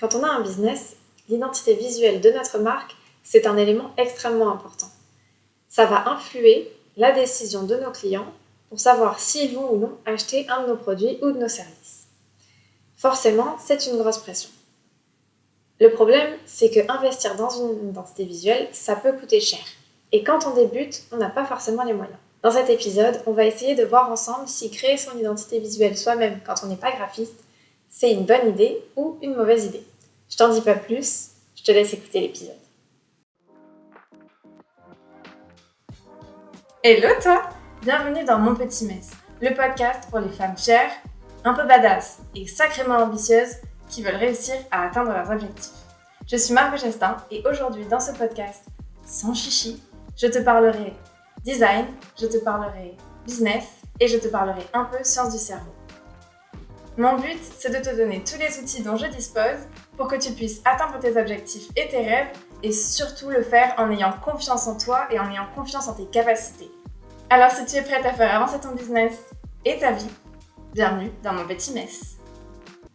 Quand on a un business, l'identité visuelle de notre marque, c'est un élément extrêmement important. Ça va influer la décision de nos clients pour savoir s'ils vont ou non acheter un de nos produits ou de nos services. Forcément, c'est une grosse pression. Le problème, c'est que investir dans une identité visuelle, ça peut coûter cher. Et quand on débute, on n'a pas forcément les moyens. Dans cet épisode, on va essayer de voir ensemble si créer son identité visuelle soi-même quand on n'est pas graphiste, c'est une bonne idée ou une mauvaise idée. Je t'en dis pas plus, je te laisse écouter l'épisode. Hello toi! Bienvenue dans Mon Petit Mess, le podcast pour les femmes chères, un peu badass et sacrément ambitieuses qui veulent réussir à atteindre leurs objectifs. Je suis Margot Gestin et aujourd'hui dans ce podcast, sans chichi, je te parlerai design, je te parlerai business et je te parlerai un peu sciences du cerveau. Mon but, c'est de te donner tous les outils dont je dispose pour que tu puisses atteindre tes objectifs et tes rêves et surtout le faire en ayant confiance en toi et en ayant confiance en tes capacités. Alors si tu es prête à faire avancer ton business et ta vie, bienvenue dans Mon Petit Mess.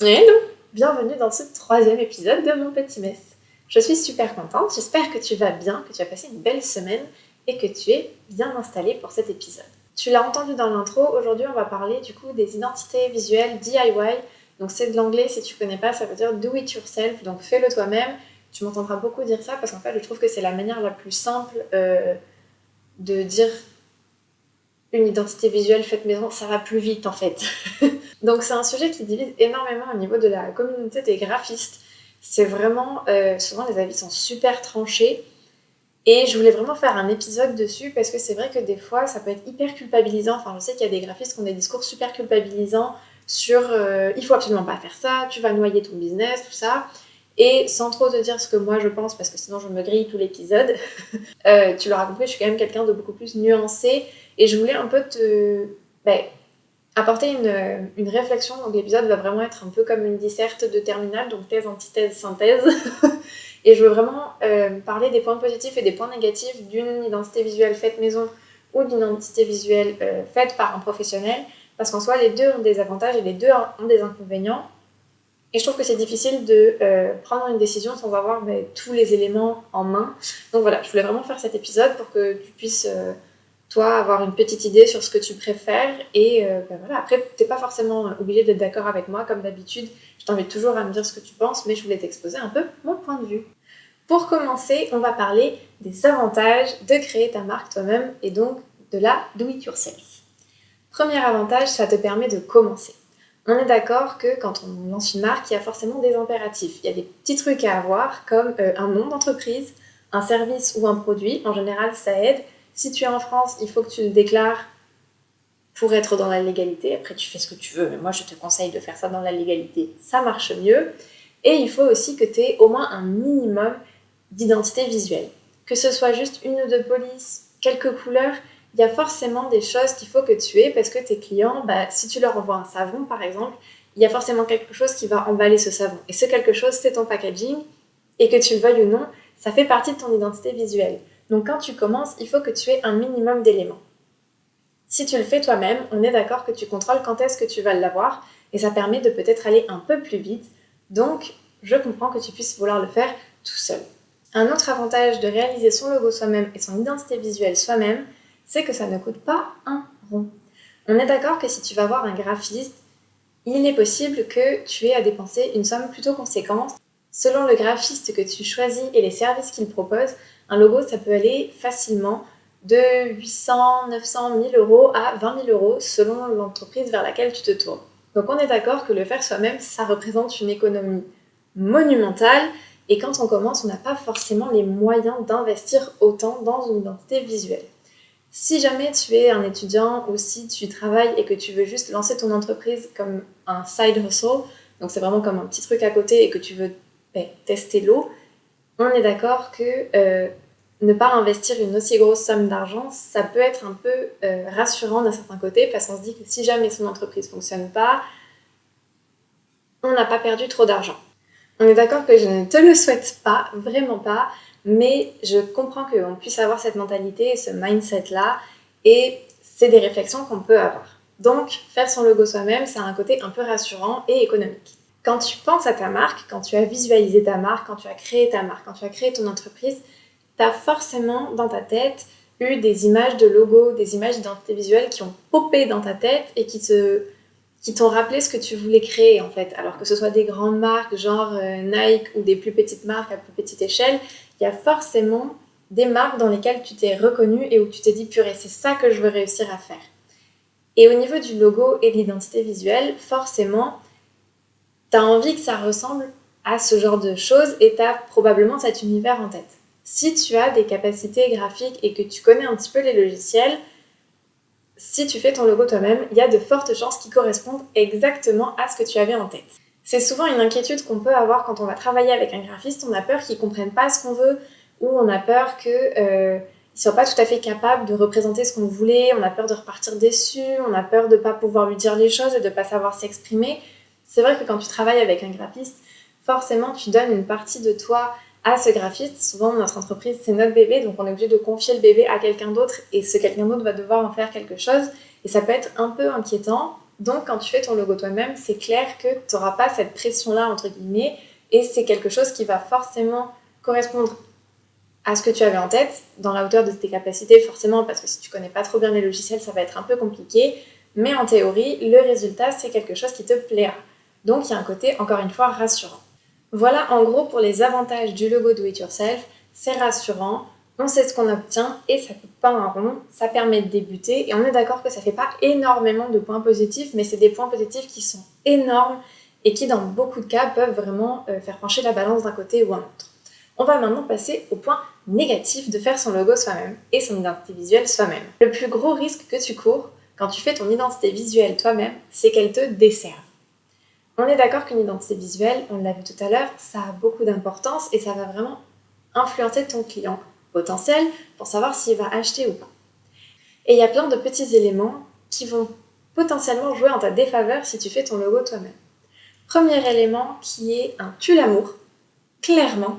Hello! Bienvenue dans ce 3e épisode de Mon Petit Mess. Je suis super contente, j'espère que tu vas bien, que tu as passé une belle semaine et que tu es bien installée pour cet épisode. Tu l'as entendu dans l'intro, aujourd'hui on va parler du coup des identités visuelles DIY. Donc c'est de l'anglais, si tu connais pas, ça veut dire do it yourself, donc fais-le toi-même. Tu m'entendras beaucoup dire ça parce qu'en fait je trouve que c'est la manière la plus simple de dire une identité visuelle faite maison, ça va plus vite en fait. Donc c'est un sujet qui divise énormément au niveau de la communauté des graphistes. C'est vraiment, souvent les avis sont super tranchés. Et je voulais vraiment faire un épisode dessus parce que c'est vrai que des fois ça peut être hyper culpabilisant. Enfin, je sais qu'il y a des graphistes qui ont des discours super culpabilisants sur il faut absolument pas faire ça, tu vas noyer ton business, tout ça. Et sans trop te dire ce que moi je pense parce que sinon je me grille tout l'épisode, tu l'auras compris, je suis quand même quelqu'un de beaucoup plus nuancé et je voulais un peu te apporter une réflexion. Donc l'épisode va vraiment être un peu comme une disserte de terminale, donc thèse, antithèse, synthèse. Et je veux vraiment parler des points positifs et des points négatifs d'une identité visuelle faite maison ou d'une identité visuelle faite par un professionnel, parce qu'en soi, les deux ont des avantages et les deux ont des inconvénients. Et je trouve que c'est difficile de prendre une décision sans avoir tous les éléments en main. Donc voilà, je voulais vraiment faire cet épisode pour que tu puisses, toi, avoir une petite idée sur ce que tu préfères. Et voilà, après, t'es pas forcément obligé d'être d'accord avec moi, comme d'habitude. Je t'invite toujours à me dire ce que tu penses, mais je voulais t'exposer un peu mon point de vue. Pour commencer, on va parler des avantages de créer ta marque toi-même et donc de la do-it-yourself. Premier avantage, ça te permet de commencer. On est d'accord que quand on lance une marque, il y a forcément des impératifs. Il y a des petits trucs à avoir comme un nom d'entreprise, un service ou un produit. En général, ça aide. Si tu es en France, il faut que tu le déclares pour être dans la légalité. Après, tu fais ce que tu veux, mais moi, je te conseille de faire ça dans la légalité. Ça marche mieux. Et il faut aussi que tu aies au moins un minimum d'identité visuelle. Que ce soit juste une ou deux polices, quelques couleurs, il y a forcément des choses qu'il faut que tu aies parce que tes clients, si tu leur envoies un savon par exemple, il y a forcément quelque chose qui va emballer ce savon. Et ce quelque chose, c'est ton packaging et que tu le veuilles ou non, ça fait partie de ton identité visuelle. Donc quand tu commences, il faut que tu aies un minimum d'éléments. Si tu le fais toi-même, on est d'accord que tu contrôles quand est-ce que tu vas l'avoir et ça permet de peut-être aller un peu plus vite. Donc, je comprends que tu puisses vouloir le faire tout seul. Un autre avantage de réaliser son logo soi-même et son identité visuelle soi-même, c'est que ça ne coûte pas un rond. On est d'accord que si tu vas voir un graphiste, il est possible que tu aies à dépenser une somme plutôt conséquente. Selon le graphiste que tu choisis et les services qu'il propose, un logo, ça peut aller facilement de 800, 900, 1000 euros à 20 000 euros selon l'entreprise vers laquelle tu te tournes. Donc on est d'accord que le faire soi-même, ça représente une économie monumentale. Et quand on commence, on n'a pas forcément les moyens d'investir autant dans une identité visuelle. Si jamais tu es un étudiant ou si tu travailles et que tu veux juste lancer ton entreprise comme un side hustle, donc c'est vraiment comme un petit truc à côté et que tu veux tester l'eau, on est d'accord que ne pas investir une aussi grosse somme d'argent, ça peut être un peu rassurant d'un certain côté parce qu'on se dit que si jamais son entreprise ne fonctionne pas, on n'a pas perdu trop d'argent. On est d'accord que je ne te le souhaite pas, vraiment pas, mais je comprends qu'on puisse avoir cette mentalité et ce mindset-là, et c'est des réflexions qu'on peut avoir. Donc, faire son logo soi-même, ça a un côté un peu rassurant et économique. Quand tu penses à ta marque, quand tu as visualisé ta marque, quand tu as créé ta marque, quand tu as créé ton entreprise, tu as forcément dans ta tête eu des images de logo, des images d'identité visuelle qui ont popé dans ta tête et qui t'ont rappelé ce que tu voulais créer en fait. Alors que ce soit des grandes marques genre Nike ou des plus petites marques à plus petite échelle, il y a forcément des marques dans lesquelles tu t'es reconnu et où tu t'es dit purée, c'est ça que je veux réussir à faire. Et au niveau du logo et de l'identité visuelle, forcément, tu as envie que ça ressemble à ce genre de choses et tu as probablement cet univers en tête. Si tu as des capacités graphiques et que tu connais un petit peu les logiciels, si tu fais ton logo toi-même, il y a de fortes chances qu'il corresponde exactement à ce que tu avais en tête. C'est souvent une inquiétude qu'on peut avoir quand on va travailler avec un graphiste. On a peur qu'il ne comprenne pas ce qu'on veut ou on a peur qu'il ne soit pas tout à fait capable de représenter ce qu'on voulait. On a peur de repartir déçu, on a peur de ne pas pouvoir lui dire les choses et de ne pas savoir s'exprimer. C'est vrai que quand tu travailles avec un graphiste, forcément tu donnes une partie de toi à ce graphiste. Souvent notre entreprise c'est notre bébé, donc on est obligé de confier le bébé à quelqu'un d'autre et ce quelqu'un d'autre va devoir en faire quelque chose et ça peut être un peu inquiétant. Donc quand tu fais ton logo toi-même, c'est clair que tu n'auras pas cette pression-là entre guillemets et c'est quelque chose qui va forcément correspondre à ce que tu avais en tête, dans la hauteur de tes capacités forcément, parce que si tu connais pas trop bien les logiciels, ça va être un peu compliqué, mais en théorie, le résultat c'est quelque chose qui te plaira. Donc il y a un côté, encore une fois, rassurant. Voilà en gros pour les avantages du logo Do It Yourself. C'est rassurant, on sait ce qu'on obtient et ça coûte pas un rond, ça permet de débuter et on est d'accord que ça fait pas énormément de points positifs, mais c'est des points positifs qui sont énormes et qui dans beaucoup de cas peuvent vraiment faire pencher la balance d'un côté ou un autre. On va maintenant passer au point négatif de faire son logo soi-même et son identité visuelle soi-même. Le plus gros risque que tu cours quand tu fais ton identité visuelle toi-même, c'est qu'elle te desserve. On est d'accord qu'une identité visuelle, on l'a vu tout à l'heure, ça a beaucoup d'importance et ça va vraiment influencer ton client potentiel pour savoir s'il va acheter ou pas. Et il y a plein de petits éléments qui vont potentiellement jouer en ta défaveur si tu fais ton logo toi-même. Premier élément qui est un tue-l'amour, clairement,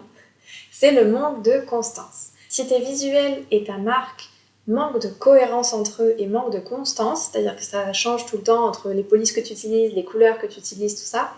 c'est le manque de constance. Si tes visuels et ta marque manquent de cohérence entre eux et manquent de constance, c'est-à-dire que ça change tout le temps entre les polices que tu utilises, les couleurs que tu utilises, tout ça,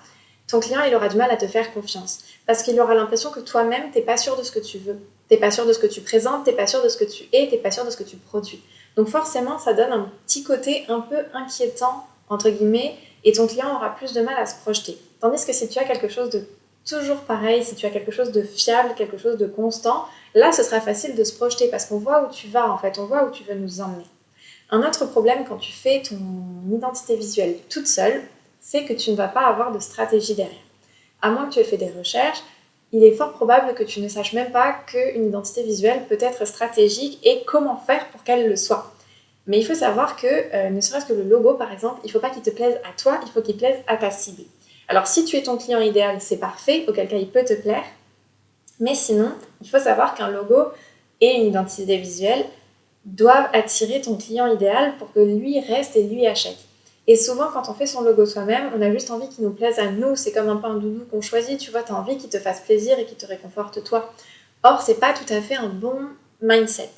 ton client il aura du mal à te faire confiance. Parce qu'il aura l'impression que toi-même, t'es pas sûr de ce que tu veux. T'es pas sûr de ce que tu présentes, t'es pas sûr de ce que tu es, t'es pas sûr de ce que tu produis. Donc forcément, ça donne un petit côté un peu inquiétant, entre guillemets, et ton client aura plus de mal à se projeter. Tandis que si tu as quelque chose de toujours pareil, si tu as quelque chose de fiable, quelque chose de constant, là ce sera facile de se projeter parce qu'on voit où tu vas en fait, on voit où tu veux nous emmener. Un autre problème quand tu fais ton identité visuelle toute seule, c'est que tu ne vas pas avoir de stratégie derrière. À moins que tu aies fait des recherches, il est fort probable que tu ne saches même pas qu'une identité visuelle peut être stratégique et comment faire pour qu'elle le soit. Mais il faut savoir que, ne serait-ce que le logo par exemple, il ne faut pas qu'il te plaise à toi, il faut qu'il plaise à ta cible. Alors si tu es ton client idéal, c'est parfait, auquel cas il peut te plaire. Mais sinon, il faut savoir qu'un logo et une identité visuelle doivent attirer ton client idéal pour que lui reste et lui achète. Et souvent, quand on fait son logo soi-même, on a juste envie qu'il nous plaise à nous. C'est comme un peu un doudou qu'on choisit, tu vois, tu as envie qu'il te fasse plaisir et qu'il te réconforte toi. Or, c'est pas tout à fait un bon mindset.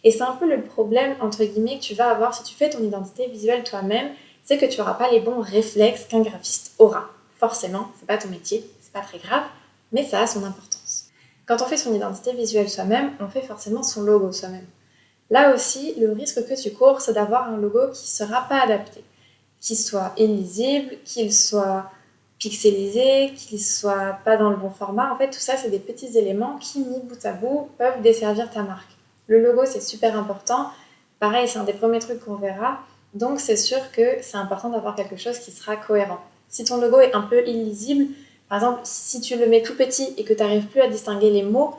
Et c'est un peu le problème, entre guillemets, que tu vas avoir si tu fais ton identité visuelle toi-même, c'est que tu n'auras pas les bons réflexes qu'un graphiste aura. Forcément, c'est pas ton métier, c'est pas très grave, mais ça a son importance. Quand on fait son identité visuelle soi-même, on fait forcément son logo soi-même. Là aussi, le risque que tu cours, c'est d'avoir un logo qui ne sera pas adapté, qu'il soit illisible, qu'il soit pixelisé, qu'il soit pas dans le bon format. En fait, tout ça, c'est des petits éléments qui, mis bout à bout, peuvent desservir ta marque. Le logo, c'est super important. Pareil, c'est un des premiers trucs qu'on verra. Donc, c'est sûr que c'est important d'avoir quelque chose qui sera cohérent. Si ton logo est un peu illisible, par exemple, si tu le mets tout petit et que tu n'arrives plus à distinguer les mots,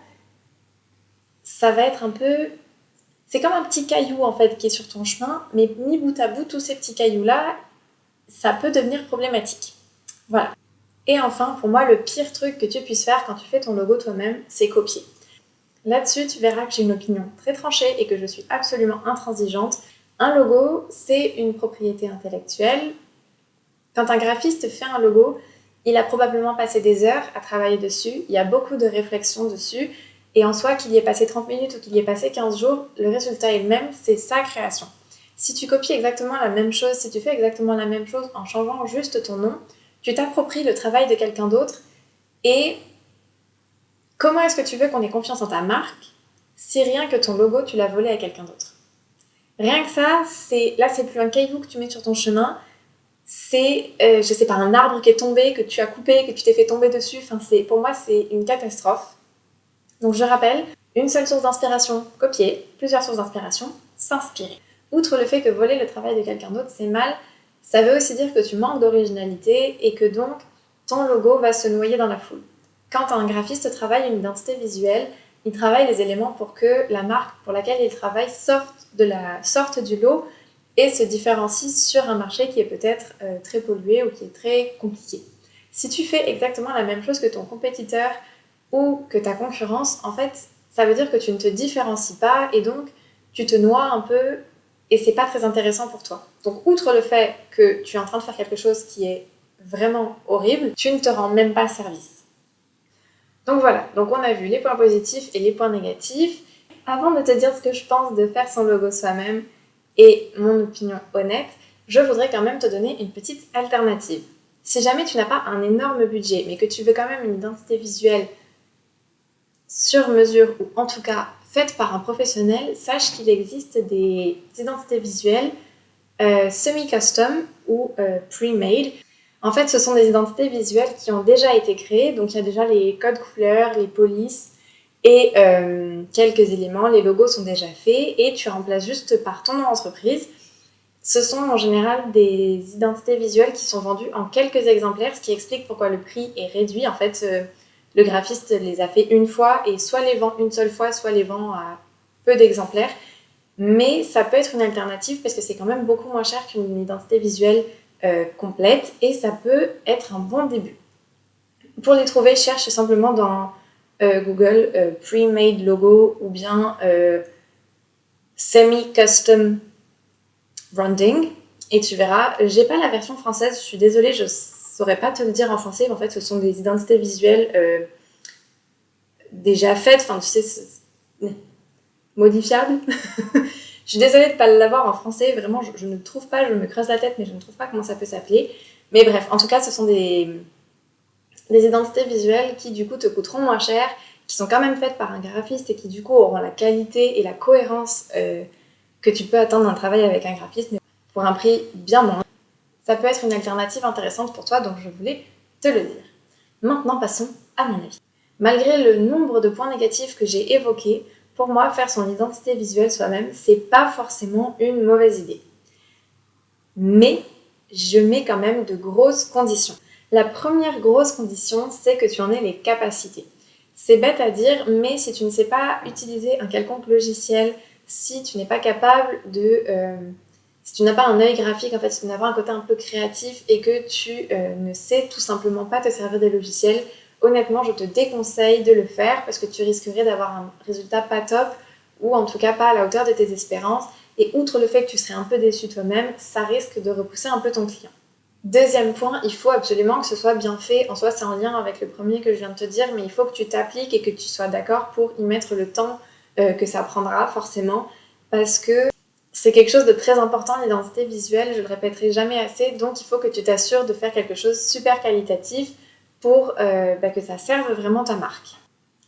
ça va être un peu... C'est comme un petit caillou en fait qui est sur ton chemin, mais mis bout à bout, tous ces petits cailloux-là, ça peut devenir problématique. Voilà. Et enfin, pour moi, le pire truc que tu puisses faire quand tu fais ton logo toi-même, c'est copier. Là-dessus, tu verras que j'ai une opinion très tranchée et que je suis absolument intransigeante. Un logo, c'est une propriété intellectuelle. Quand un graphiste fait un logo, il a probablement passé des heures à travailler dessus, il y a beaucoup de réflexion dessus, et en soi, qu'il y ait passé 30 minutes ou qu'il y ait passé 15 jours, le résultat est le même, c'est sa création. Si tu copies exactement la même chose, si tu fais exactement la même chose en changeant juste ton nom, tu t'appropries le travail de quelqu'un d'autre et comment est-ce que tu veux qu'on ait confiance en ta marque si rien que ton logo, tu l'as volé à quelqu'un d'autre? Rien que ça, c'est plus un caillou que tu mets sur ton chemin, c'est, je sais pas, un arbre qui est tombé, que tu as coupé, que tu t'es fait tomber dessus. Enfin, pour moi, c'est une catastrophe. Donc je rappelle, une seule source d'inspiration, copier, plusieurs sources d'inspiration, s'inspirer. Outre le fait que voler le travail de quelqu'un d'autre, c'est mal, ça veut aussi dire que tu manques d'originalité et que donc ton logo va se noyer dans la foule. Quand un graphiste travaille une identité visuelle, il travaille les éléments pour que la marque pour laquelle il travaille sorte du lot et se différencie sur un marché qui est peut-être très pollué ou qui est très compliqué. Si tu fais exactement la même chose que ton compétiteur ou que ta concurrence, en fait, ça veut dire que tu ne te différencies pas et donc tu te noies un peu et c'est pas très intéressant pour toi. Donc, outre le fait que tu es en train de faire quelque chose qui est vraiment horrible, tu ne te rends même pas service. Donc voilà, donc on a vu les points positifs et les points négatifs. Avant de te dire ce que je pense de faire son logo soi-même et mon opinion honnête, je voudrais quand même te donner une petite alternative. Si jamais tu n'as pas un énorme budget, mais que tu veux quand même une identité visuelle sur mesure ou en tout cas faite par un professionnel, sache qu'il existe des identités visuelles semi-custom ou pre-made. En fait, ce sont des identités visuelles qui ont déjà été créées, donc il y a déjà les codes couleurs, les polices et quelques éléments, les logos sont déjà faits et tu remplaces juste par ton nom d'entreprise. Ce sont en général des identités visuelles qui sont vendues en quelques exemplaires, ce qui explique pourquoi le prix est réduit. En fait, le graphiste les a fait une fois et soit les vend une seule fois, soit les vend à peu d'exemplaires. Mais ça peut être une alternative parce que c'est quand même beaucoup moins cher qu'une identité visuelle complète et ça peut être un bon début. Pour les trouver, cherche simplement dans Google pre-made logo ou bien semi-custom branding et tu verras. J'ai pas la version française, je suis désolée, je saurais pas te le dire en français, mais en fait ce sont des identités visuelles déjà faites, enfin tu sais, modifiables. Je suis désolée de ne pas l'avoir en français, vraiment je ne trouve pas, je me creuse la tête mais je ne trouve pas comment ça peut s'appeler. Mais bref, en tout cas ce sont des identités visuelles qui du coup te coûteront moins cher, qui sont quand même faites par un graphiste et qui du coup auront la qualité et la cohérence que tu peux attendre d'un travail avec un graphiste, mais pour un prix bien moins. Ça peut être une alternative intéressante pour toi, donc je voulais te le dire. Maintenant, passons à mon avis. Malgré le nombre de points négatifs que j'ai évoqués, pour moi, faire son identité visuelle soi-même, c'est pas forcément une mauvaise idée. Mais je mets quand même de grosses conditions. La première grosse condition, c'est que tu en aies les capacités. C'est bête à dire, mais si tu ne sais pas utiliser un quelconque logiciel, si tu n'es pas capable si tu n'as pas un œil graphique, en fait, si tu n'as pas un côté un peu créatif et que tu ne sais tout simplement pas te servir des logiciels, honnêtement, je te déconseille de le faire parce que tu risquerais d'avoir un résultat pas top ou en tout cas pas à la hauteur de tes espérances. Et outre le fait que tu serais un peu déçu toi-même, ça risque de repousser un peu ton client. Deuxième point, il faut absolument que ce soit bien fait. En soi, c'est en lien avec le premier que je viens de te dire, mais il faut que tu t'appliques et que tu sois d'accord pour y mettre le temps que ça prendra forcément parce que c'est quelque chose de très important, l'identité visuelle, je le répéterai jamais assez, donc il faut que tu t'assures de faire quelque chose de super qualitatif pour que ça serve vraiment ta marque.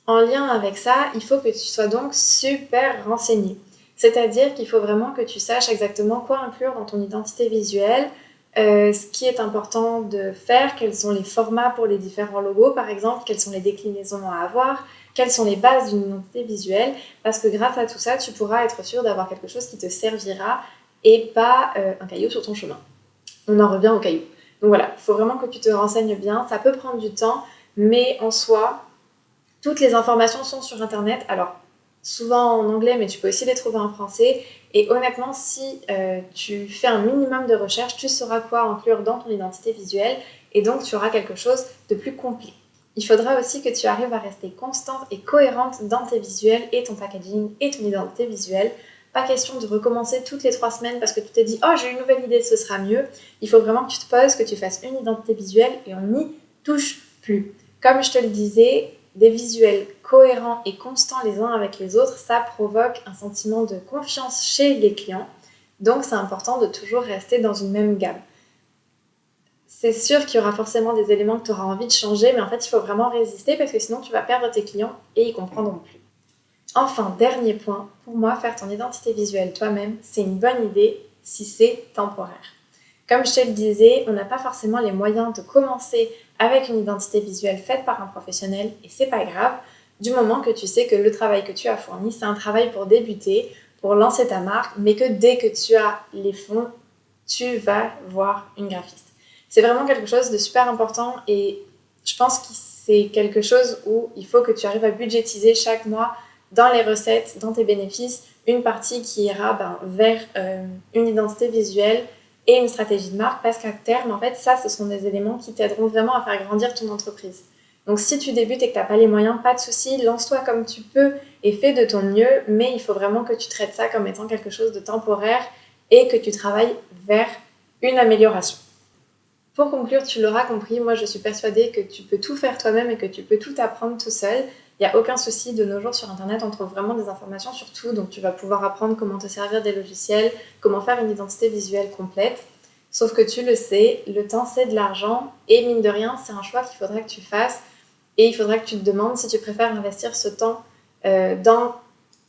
En lien avec ça, il faut que tu sois donc super renseigné. C'est-à-dire qu'il faut vraiment que tu saches exactement quoi inclure dans ton identité visuelle, ce qui est important de faire, quels sont les formats pour les différents logos par exemple, quelles sont les déclinaisons à avoir, quelles sont les bases d'une identité visuelle, parce que grâce à tout ça, tu pourras être sûr d'avoir quelque chose qui te servira et pas un caillou sur ton chemin. On en revient au caillou. Donc voilà, il faut vraiment que tu te renseignes bien, ça peut prendre du temps, mais en soi, toutes les informations sont sur internet, alors souvent en anglais, mais tu peux aussi les trouver en français, et honnêtement, si tu fais un minimum de recherche, tu sauras quoi inclure dans ton identité visuelle, et donc tu auras quelque chose de plus complet. Il faudra aussi que tu arrives à rester constante et cohérente dans tes visuels et ton packaging et ton identité visuelle. Pas question de recommencer toutes les 3 semaines parce que tu t'es dit « Oh, j'ai une nouvelle idée, ce sera mieux ». Il faut vraiment que tu te poses, que tu fasses une identité visuelle et on n'y touche plus. Comme je te le disais, des visuels cohérents et constants les uns avec les autres, ça provoque un sentiment de confiance chez les clients. Donc, c'est important de toujours rester dans une même gamme. c'est sûr qu'il y aura forcément des éléments que tu auras envie de changer, mais en fait, il faut vraiment résister parce que sinon, tu vas perdre tes clients et ils comprendront plus. Enfin, dernier point, pour moi, faire ton identité visuelle toi-même, c'est une bonne idée si c'est temporaire. Comme je te le disais, on n'a pas forcément les moyens de commencer avec une identité visuelle faite par un professionnel et c'est pas grave, du moment que tu sais que le travail que tu as fourni, c'est un travail pour débuter, pour lancer ta marque, mais que dès que tu as les fonds, tu vas voir une graphiste. C'est vraiment quelque chose de super important et je pense que c'est quelque chose où il faut que tu arrives à budgétiser chaque mois dans les recettes, dans tes bénéfices, une partie qui ira vers une identité visuelle et une stratégie de marque parce qu'à terme, en fait, ça, ce sont des éléments qui t'aideront vraiment à faire grandir ton entreprise. Donc, si tu débutes et que tu n'as pas les moyens, pas de souci, lance-toi comme tu peux et fais de ton mieux, mais il faut vraiment que tu traites ça comme étant quelque chose de temporaire et que tu travailles vers une amélioration. Pour conclure, tu l'auras compris, moi je suis persuadée que tu peux tout faire toi-même et que tu peux tout apprendre tout seul. Il n'y a aucun souci, de nos jours sur Internet, on trouve vraiment des informations sur tout, donc tu vas pouvoir apprendre comment te servir des logiciels, comment faire une identité visuelle complète. Sauf que tu le sais, le temps c'est de l'argent et mine de rien, c'est un choix qu'il faudra que tu fasses et il faudra que tu te demandes si tu préfères investir ce temps dans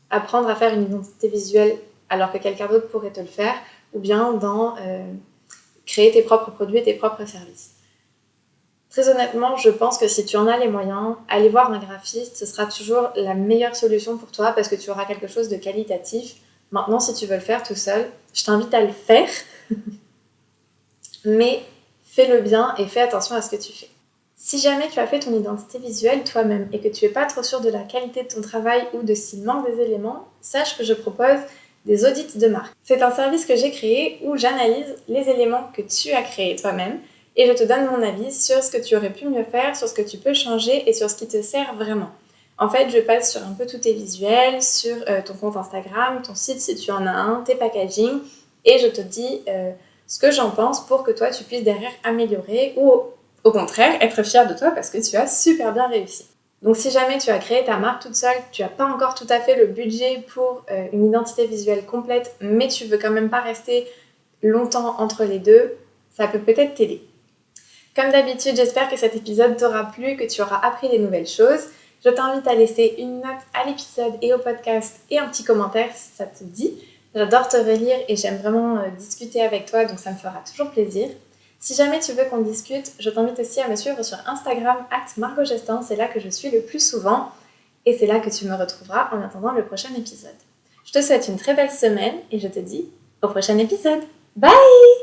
apprendre à faire une identité visuelle alors que quelqu'un d'autre pourrait te le faire ou bien dans créer tes propres produits et tes propres services. Très honnêtement, je pense que si tu en as les moyens, aller voir un graphiste, ce sera toujours la meilleure solution pour toi parce que tu auras quelque chose de qualitatif. Maintenant, si tu veux le faire tout seul, je t'invite à le faire, mais fais-le bien et fais attention à ce que tu fais. Si jamais tu as fait ton identité visuelle toi-même et que tu n'es pas trop sûr de la qualité de ton travail ou de s'il manque des éléments, sache que je propose des audits de marque. C'est un service que j'ai créé où j'analyse les éléments que tu as créés toi-même et je te donne mon avis sur ce que tu aurais pu mieux faire, sur ce que tu peux changer et sur ce qui te sert vraiment. En fait, je passe sur un peu tous tes visuels, sur ton compte Instagram, ton site si tu en as un, tes packaging et je te dis ce que j'en pense pour que toi tu puisses derrière améliorer ou au contraire être fier de toi parce que tu as super bien réussi. Donc si jamais tu as créé ta marque toute seule, tu n'as pas encore tout à fait le budget pour une identité visuelle complète, mais tu veux quand même pas rester longtemps entre les deux, ça peut peut-être t'aider. Comme d'habitude, j'espère que cet épisode t'aura plu, que tu auras appris des nouvelles choses. Je t'invite à laisser une note à l'épisode et au podcast et un petit commentaire si ça te dit. J'adore te relire et j'aime vraiment discuter avec toi, donc ça me fera toujours plaisir. Si jamais tu veux qu'on discute, je t'invite aussi à me suivre sur Instagram @margotgestin, c'est là que je suis le plus souvent et c'est là que tu me retrouveras en attendant le prochain épisode. Je te souhaite une très belle semaine et je te dis au prochain épisode. Bye!